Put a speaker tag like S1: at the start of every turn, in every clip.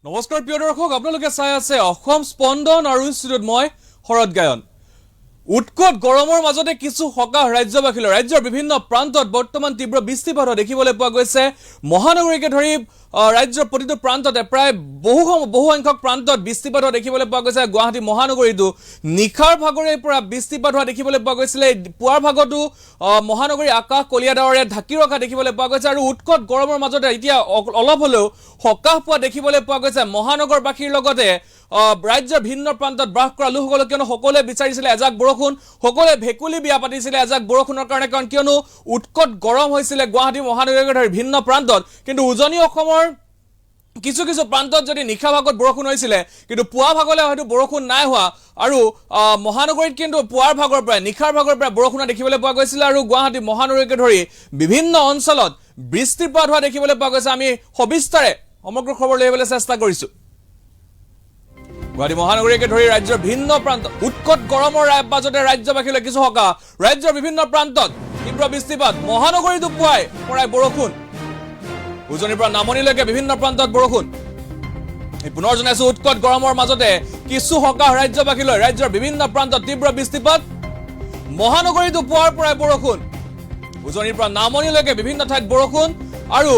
S1: নমস্কাৰ প্ৰিয় দৰ্শক আপোনালোকে চাই আছে অসম স্পন্দন আৰু ষ্টুডিঅ'ত মই শৰৎ গায়ন উৎকট গৰমৰ মাজতে কিছু সকাহ ৰাজ্যবাসীৰ ৰাজ্যৰ বিভিন্ন প্ৰান্তত বৰ্তমান তীব্ৰ বৃষ্টিপাত দেখিবলৈ পোৱা গৈছে মহানগৰীকে ধৰি ৰাজ্যৰ প্ৰতিটো প্ৰান্ততে প্ৰায় বহু সংখ্যক প্ৰান্তত বৃষ্টিপাত দেখিবলৈ পোৱা গৈছে গুৱাহাটী মহানগৰীতো নিখাৰ ভাগৰে পৰা বৃষ্টিপাত দেখিবলৈ পোৱা গৈছিল পুৱাৰ ভাগতো মহানগৰী আকাশ কলিয়া ডাৱৰে ঢাকি ৰখা দেখিবলৈ পোৱা গৈছে আৰু উৎকট গৰমৰ মাজতে এতিয়া অলপ হলেও সকাহ পোৱা দেখিবলৈ পোৱা গৈছে মহানগৰবাসীৰ লগতে ৰাজ্যৰ ভিন্ন প্ৰান্তত বাস কৰা লোকসকলে কিয়নো সকলোৱে বিচাৰিছিলে এজাক বৰষুণ সকলোৱে ভেকুলি বিয়া পাতিছিলে এজাক বৰষুণৰ কাৰণে কাৰণ কিয়নো উৎকট গৰম হৈছিল গুৱাহাটী মহানগৰীকে ধৰি ভিন্ন প্ৰান্তত কিন্তু উজনি অসমৰ কিছু প্ৰান্তত যদি নিখা ভাগত বৰষুণ হৈছিল কিন্তু পুৱা ভাগলে হয়তো বৰষুণ নাই হোৱা আৰু মহানগৰীত কিন্তু পুৱাৰ ভাগৰ পৰা নিখাৰ ভাগৰ পৰা বৰষুণ দেখিবলৈ পোৱা গৈছিল আৰু গুৱাহাটী মহানগৰীকে ধৰি বিভিন্ন অঞ্চলত বৃষ্টিপাত হোৱা দেখিবলৈ পোৱা গৈছে আমি সবিস্তাৰে সমগ্ৰ খবৰ লৈ আহিবলৈ চেষ্টা কৰিছো গুৱাহাটী মহানগৰীকে ধৰি ৰাজ্যৰ ভিন্ন প্ৰান্ত উৎকট গৰমৰ মাজতে ৰাজ্যবাসীলৈ কিছু সকাহ ৰাজ্যৰ বিভিন্ন প্ৰান্তত তীব্ৰ বৃষ্টিপাত মহানগৰীতো পুৱাই পৰাই বৰষুণ উজনিৰ পৰা নামনিলৈকে বিভিন্ন প্ৰান্তত বৰষুণ পুনৰ জনাইছো উৎকট গৰমৰ মাজতে কিছু সকাহ ৰাজ্যবাসীলৈ ৰাজ্যৰ বিভিন্ন প্ৰান্তত তীব্ৰ বৃষ্টিপাত মহানগৰীতো পুৱাৰ পৰাই বৰষুণ উজনিৰ পৰা নামনিলৈকে বিভিন্ন ঠাইত বৰষুণ আৰু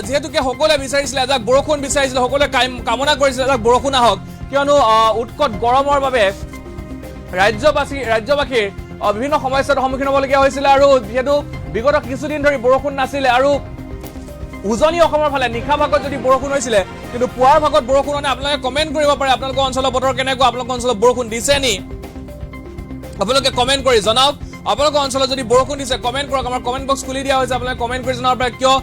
S1: যেহেতুকে সকলোৱে বিচাৰিছিলে এজাক বৰষুণ বিচাৰিছিলে সকলোৱে কামনা কৰিছিলে এজাক বৰষুণ আহক কিয়নো উৎকট গৰমৰ বাবে ৰাজ্যবাসীৰ বিভিন্ন সমস্যাৰ সন্মুখীন হ'বলগীয়া হৈছিল আৰু যেহেতু বিগত কিছুদিন ধৰি বৰষুণ নাছিলে আৰু উজনি অসমৰ ফালে নিখা ভাগত যদি বৰষুণ হৈছিলে কিন্তু পুৱাৰ ভাগত বৰষুণ মানে আপোনালোকে কমেন্ট কৰিব পাৰে আপোনালোকৰ অঞ্চলৰ বতৰ কেনেকুৱা আপোনালোকৰ অঞ্চলত বৰষুণ দিছে নি আপোনালোকে কমেন্ট কৰি জনাওক আপোনালোকৰ অঞ্চলত যদি বৰষুণ দিছে কমেন্ট কৰক আমাৰ কমেন্ট বক্স খুলি দিয়া হৈছে আপোনালোকে কমেন্ট কৰি জনাব পাৰে কিয়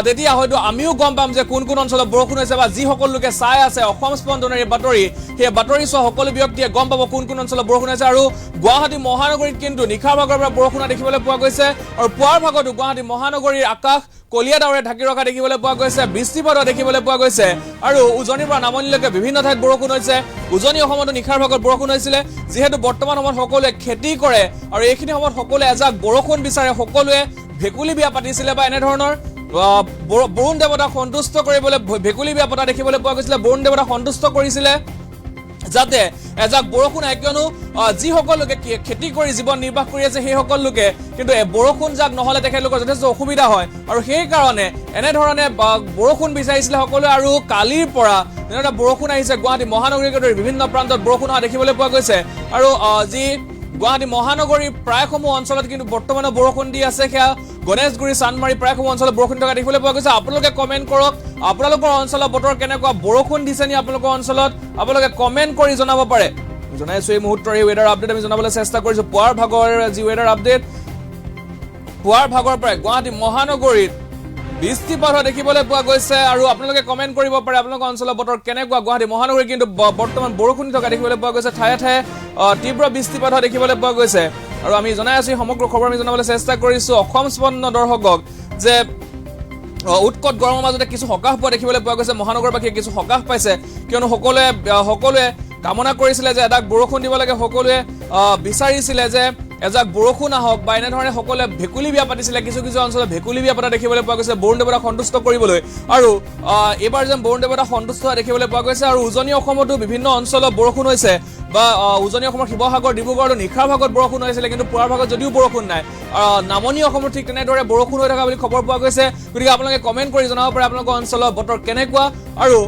S1: তেতিয়া হয়তো আমিও গম পাম যে কোন অঞ্চলত বৰষুণ হৈছে বা যি সকল লোকে চাই আছে অসম স্পন্দনৰ বাতৰি সেই বাতৰি চোৱা সকলো ব্যক্তিয়ে গম পাব কোন অঞ্চলত বৰষুণ হৈছে আৰু গুৱাহাটী মহানগৰীত কিন্তু নিখাৰ ভাগৰ পৰা বৰষুণ দেখিবলৈ পোৱা গৈছে আৰু পুৱাৰ ভাগতো গুৱাহাটী মহানগৰীৰ আকাশ কলিয়া ডাৱৰে ঢাকি ৰখা দেখিবলৈ পোৱা গৈছে বৃষ্টিপাত দেখিবলৈ পোৱা গৈছে আৰু উজনিৰ পৰা নামনিলৈকে বিভিন্ন ঠাইত বৰষুণ হৈছে উজনি অসমতো নিখাৰ ভাগত বৰষুণ হৈছিলে যিহেতু বৰ্তমান সময়ত সকলোৱে খেতি কৰে আৰু এইখিনি সময়ত সকলোৱে এজাক বৰষুণ বিচাৰে সকলোৱে ভেকুলি বিয়া পাতিছিলে বা এনেধৰণৰ বৰুণ দেৱতাক সন্তুষ্ট কৰিবলৈ ভেকুলি বিয়া পতা দেখিবলৈ পোৱা গৈছিলে বৰুণ দেৱতাক সন্তুষ্ট কৰিছিলে যাতে এজাক বৰষুণ আহে কিয়নো যিসকল লোকে খেতি কৰি জীৱন নিৰ্বাহ কৰি আছে সেই সকল লোকে কিন্তু বৰষুণ যাক নহলে তেখেতলোকৰ যথেষ্ট অসুবিধা হয় আৰু সেই কাৰণে এনেধৰণে বৰষুণ বিচাৰিছিলে সকলোৱে আৰু কালিৰ পৰা যেনেদৰে বৰষুণ আহিছে গুৱাহাটী মহানগৰীকে ধৰি বিভিন্ন প্ৰান্তত বৰষুণ অহা দেখিবলৈ পোৱা গৈছে আৰু যি গুৱাহাটী মহানগৰীৰ প্ৰায়সমূহ অঞ্চলত কিন্তু বৰ্তমানে বৰষুণ দি আছে সেয়া গণেশগুৰি চানমাৰী প্ৰায়সমূহ অঞ্চলত বৰষুণ থকা দেখিবলৈ পোৱা গৈছে আপোনালোকে কমেন্ট কৰক আপোনালোকৰ অঞ্চলৰ বতৰ কেনেকুৱা বৰষুণ দিছে নি আপোনালোকৰ অঞ্চলত আপোনালোকে কমেন্ট কৰি জনাব পাৰে জনাইছো এই মুহূৰ্তৰ এই ৱেডাৰ আপডেট আমি জনাবলৈ চেষ্টা কৰিছো পুৱাৰ ভাগৰ যি ৱেডাৰ আপডেট পুৱাৰ ভাগৰ পৰা গুৱাহাটী মহানগৰীত বৃষ্টিপাত দেখিবলৈ পোৱা গৈছে আৰু আপোনালোকে কমেন্ট কৰিব পাৰে আপোনালোকৰ অঞ্চলৰ বতৰ কেনেকুৱা গুৱাহাটী মহানগৰী কিন্তু বৰ্তমান বৰষুণ থকা দেখিবলৈ পোৱা গৈছে ঠায়ে ঠায়ে তীব্ৰ বৃষ্টিপাত দেখিবলৈ পোৱা গৈছে আৰু আমি জনাই আছো সমগ্ৰ খবৰ আমি জনাবলৈ চেষ্টা কৰিছো অসম স্পন্দন দৰ্শকক যে উৎকট গৰমৰ মাজতে কিছু সকাহ পোৱা দেখিবলৈ পোৱা গৈছে মহানগৰবাসীয়ে কিছু সকাহ পাইছে কিয়নো সকলোৱে কামনা কৰিছিলে যে এজাক বৰষুণ দিব লাগে সকলোৱে বিচাৰিছিলে যে এজাক বৰষুণ আহক বা এনেধৰণে সকলোৱে ভেকুলি বিয়া পাতিছিলে কিছু অঞ্চলত ভেকুলি বিয়া পতা দেখিবলৈ পোৱা গৈছে বৰুণ দেৱতাক সন্তুষ্ট কৰিবলৈ আৰু এইবাৰ যেন বৰুণ দেৱতাক সন্তুষ্ট দেখিবলৈ পোৱা গৈছে আৰু উজনি অসমতো বিভিন্ন অঞ্চলত বৰষুণ হৈছে বা উজনি অসমৰ শিৱসাগৰ ডিব্ৰুগড় নিখাৰ ভাগত বৰষুণ হৈছিলে কিন্তু পুৱাৰ ভাগত যদিও বৰষুণ নাই নামনি অসমত ঠিক তেনেদৰে বৰষুণ হৈ থকা বুলি খবৰ পোৱা গৈছে গতিকে আপোনালোকে কমেন্ট কৰি জনাব পাৰে আপোনালোকৰ অঞ্চলৰ বতৰ কেনেকুৱা আৰু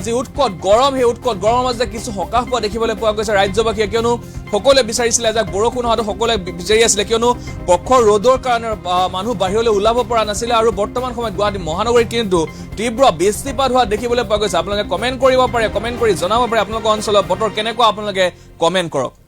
S1: যি উৎকট গৰম সেই উৎকট গৰমৰ মাজতে কিছু সকাহ পোৱা দেখিবলৈ পোৱা গৈছে ৰাজ্যবাসীয়ে কিয়নো সকলোৱে বিচাৰিছিলে যে বৰষুণ হোৱাটো সকলোৱে বিচাৰি আছিলে কিয়নো প্ৰখৰ ৰ'দৰ কাৰণে মানুহ বাহিৰলৈ ওলাব পৰা নাছিলে আৰু বৰ্তমান সময়ত গুৱাহাটী মহানগৰীত কিন্তু তীব্ৰ বৃষ্টিপাত হোৱা দেখিবলৈ পোৱা গৈছে আপোনালোকে কমেন্ট কৰিব পাৰে কমেন্ট কৰি জনাব পাৰে আপোনালোকৰ অঞ্চলৰ বতৰ কেনেকুৱা আপোনালোকে কমেন্ট কৰক